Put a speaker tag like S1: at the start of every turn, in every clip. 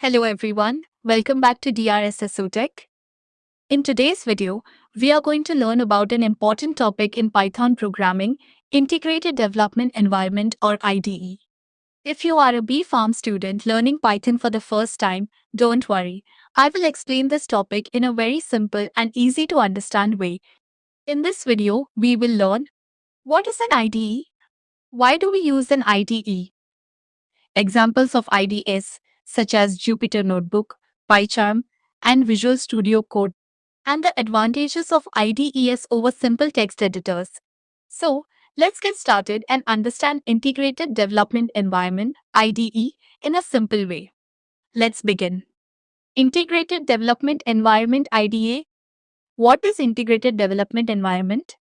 S1: Hello everyone, welcome back to DRSSO Tech. In today's video, we are going to learn about an important topic in Python programming, Integrated Development Environment or IDE. If you are a B Farm student learning Python for the first time, don't worry. I will explain this topic in a very simple and easy to understand way. In this video, we will learn what is an IDE, why do we use an IDE, examples of IDEs such as Jupyter Notebook, PyCharm, and Visual Studio Code, and the advantages of IDEs over simple text editors. So, let's get started and understand Integrated Development Environment (IDE) in a simple way. Let's begin. Integrated Development Environment (IDE). What is Integrated Development Environment?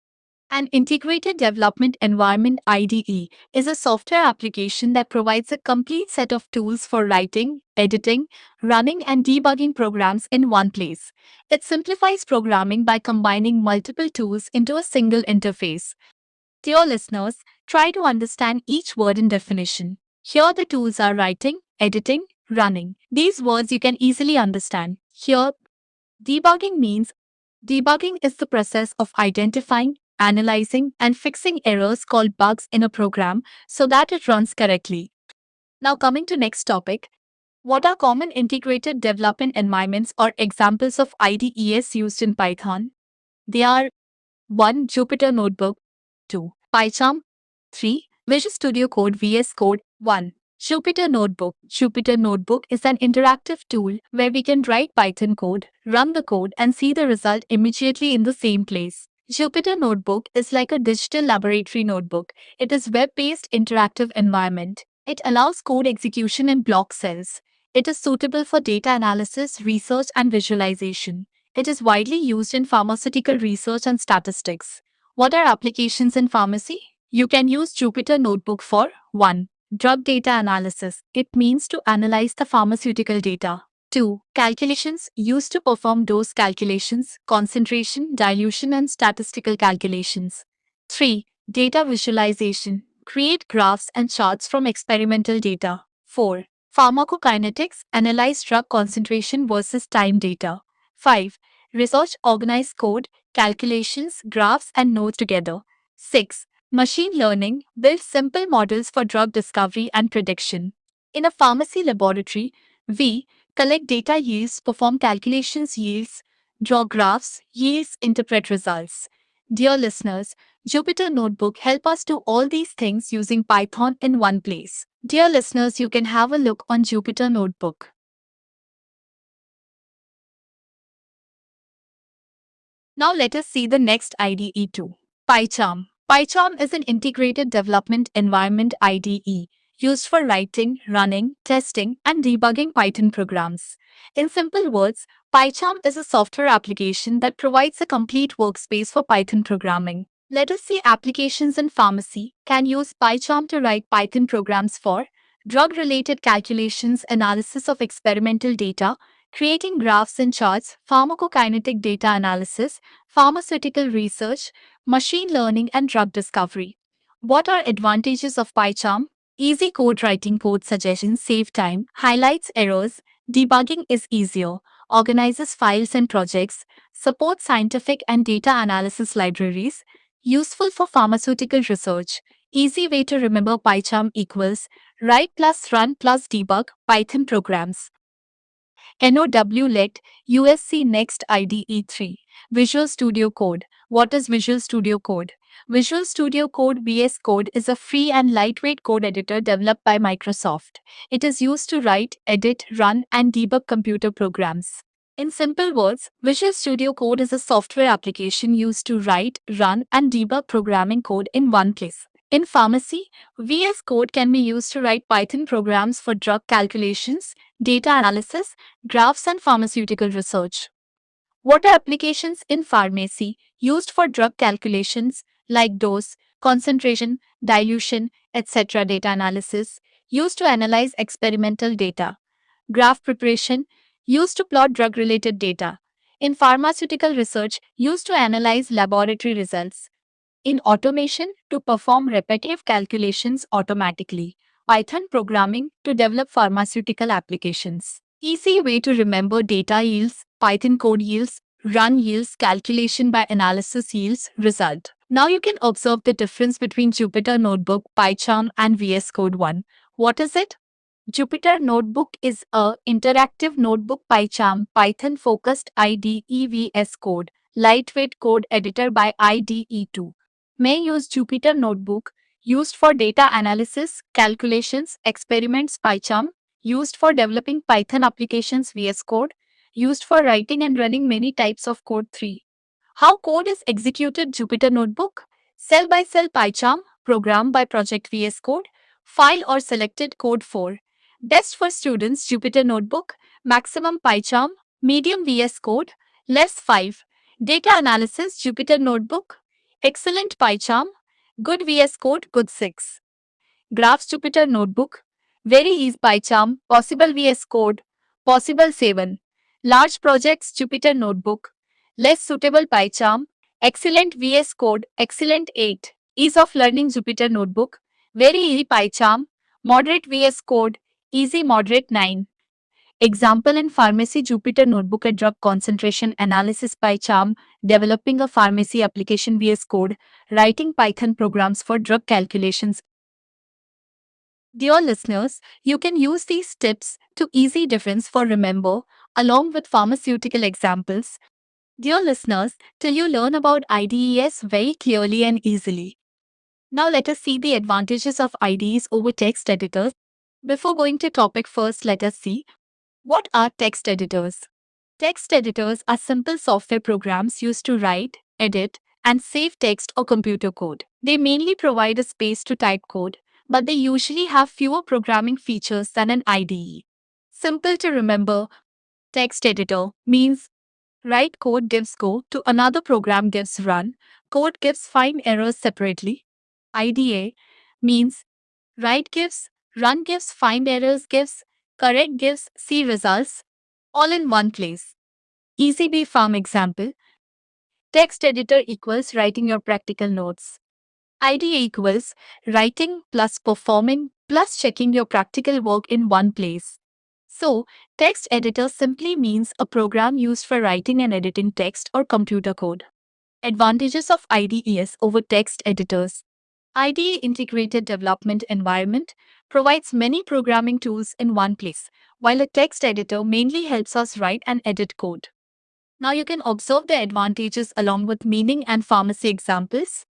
S1: An integrated development environment (IDE) is a software application that provides a complete set of tools for writing, editing, running, and debugging programs in one place. It simplifies programming by combining multiple tools into a single interface. Dear listeners, try to understand each word in definition. Here the tools are writing, editing, running. These words you can easily understand. Here, debugging means debugging is the process of identifying, analyzing, and fixing errors called bugs in a program so that it runs correctly. Now coming to next topic, what are common integrated development environments or examples of IDEs used in Python? They are 1. Jupyter Notebook, 2. PyCharm, 3. Visual Studio Code VS Code. 1. Jupyter Notebook. Jupyter Notebook is an interactive tool where we can write Python code, run the code, and see the result immediately in the same place. Jupyter Notebook is like a digital laboratory notebook. It is web-based interactive environment. It allows code execution in block cells. It is suitable for data analysis, research, and visualization. It is widely used in pharmaceutical research and statistics. What are applications in pharmacy? You can use Jupyter Notebook for 1. Drug data analysis. It means to analyze the pharmaceutical data. 2. Calculations used to perform dose calculations, concentration, dilution, and statistical calculations. 3. Data visualization. Create graphs and charts from experimental data. 4. Pharmacokinetics. Analyze drug concentration versus time data. 5. Research. Organize code, calculations, graphs, and nodes together. 6. Machine learning builds simple models for drug discovery and prediction. In a pharmacy laboratory, we collect data yields, perform calculations yields, draw graphs, yields, interpret results. Dear listeners, Jupyter Notebook help us do all these things using Python in one place. Dear listeners, you can have a look on Jupyter Notebook. Now let us see the next IDE too. PyCharm. PyCharm is an integrated development environment (IDE) used for writing, running, testing, and debugging Python programs. In simple words, PyCharm is a software application that provides a complete workspace for Python programming. Let us see applications in pharmacy can use PyCharm to write Python programs for drug-related calculations, analysis of experimental data, creating graphs and charts, pharmacokinetic data analysis, pharmaceutical research, machine learning, and drug discovery. What are advantages of PyCharm? Easy code writing, code suggestions save time, highlights errors, debugging is easier, organizes files and projects, supports scientific and data analysis libraries, useful for pharmaceutical research. Easy way to remember PyCharm equals write plus run plus debug Python programs. NOW-LET USC Next IDE 3. Visual Studio Code. What is Visual Studio Code? Visual Studio Code VS Code is a free and lightweight code editor developed by Microsoft. It is used to write, edit, run, and debug computer programs. In simple words, Visual Studio Code is a software application used to write, run, and debug programming code in one place. In pharmacy, VS Code can be used to write Python programs for drug calculations, data analysis, graphs, and pharmaceutical research. What are applications in pharmacy used for drug calculations like dose, concentration, dilution, etc. Data analysis used to analyze experimental data. Graph preparation used to plot drug-related data. In pharmaceutical research used to analyze laboratory results. In automation, to perform repetitive calculations automatically. Python programming to develop pharmaceutical applications. Easy way to remember: data yields, Python code yields, run yields, calculation by analysis yields, result. Now you can observe the difference between Jupyter Notebook, PyCharm and VS Code 1. What is it? Jupyter Notebook is a interactive notebook. PyCharm, Python focused IDE. VS Code, lightweight code editor by IDE2. May use Jupyter Notebook used for data analysis, calculations, experiments. PyCharm used for developing Python applications. VS Code used for writing and running many types of code. 3. How code is executed: Jupyter Notebook, cell by cell. PyCharm, program by project. VS Code, file or selected code. 4. Best for students: Jupyter Notebook, maximum. PyCharm, medium. VS Code, less. 5. Data analysis: Jupyter Notebook, excellent. PyCharm, good. VS Code, good. 6. Graphs: Jupyter Notebook, very easy. PyCharm, possible. VS Code, possible. 7. Large projects: Jupyter Notebook, less suitable. PyCharm, excellent. VS Code, excellent. 8. Ease of learning: Jupyter Notebook, very easy. PyCharm, moderate. VS Code, easy, moderate. 9. Example in pharmacy: Jupyter Notebook, a drug concentration analysis. PyCharm, developing a pharmacy application. VS Code, writing Python programs for drug calculations. Dear listeners, you can use these tips to easy difference for remember along with pharmaceutical examples. Dear listeners, till you learn about IDEs very clearly and easily. Now let us see the advantages of IDEs over text editors. Before going to topic, first let us see what are text editors. Text editors are simple software programs used to write, edit, and save text or computer code. They mainly provide a space to type code, but they usually have fewer programming features than an IDE. Simple to remember: text editor means write code gives go to another program gives run, code gives find errors separately. IDE means write gives, run gives, find errors gives, correct gives, see results, all in one place. EasyB farm example: text editor equals writing your practical notes. IDE equals writing plus performing plus checking your practical work in one place. So, text editor simply means a program used for writing and editing text or computer code. Advantages of IDEs over text editors. IDE integrated development environment provides many programming tools in one place, while a text editor mainly helps us write and edit code. Now you can observe the advantages along with meaning and pharmacy examples.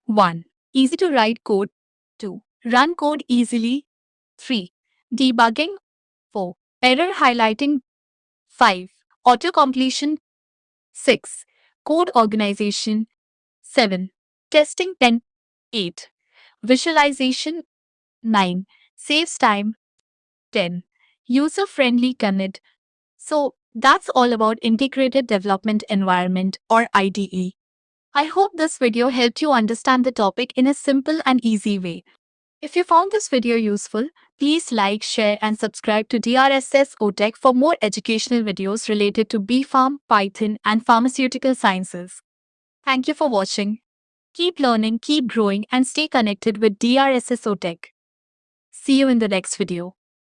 S1: 1. Easy to write code. 2. Run code easily. 3. Debugging. 4. Error highlighting. 5. Auto completion. 6. Code organization. 7. Testing. 10. 8. Visualization. 9. Saves time. 10. User friendly connect. So that's all about integrated development environment or IDE. I hope this video helped you understand the topic in a simple and easy way. If you found this video useful, please like, share and subscribe to DRSS OTech for more educational videos related to BPharm, Python and pharmaceutical sciences. Thank you for watching. Keep learning, keep growing and stay connected with DRSS OTech. See you in the next video.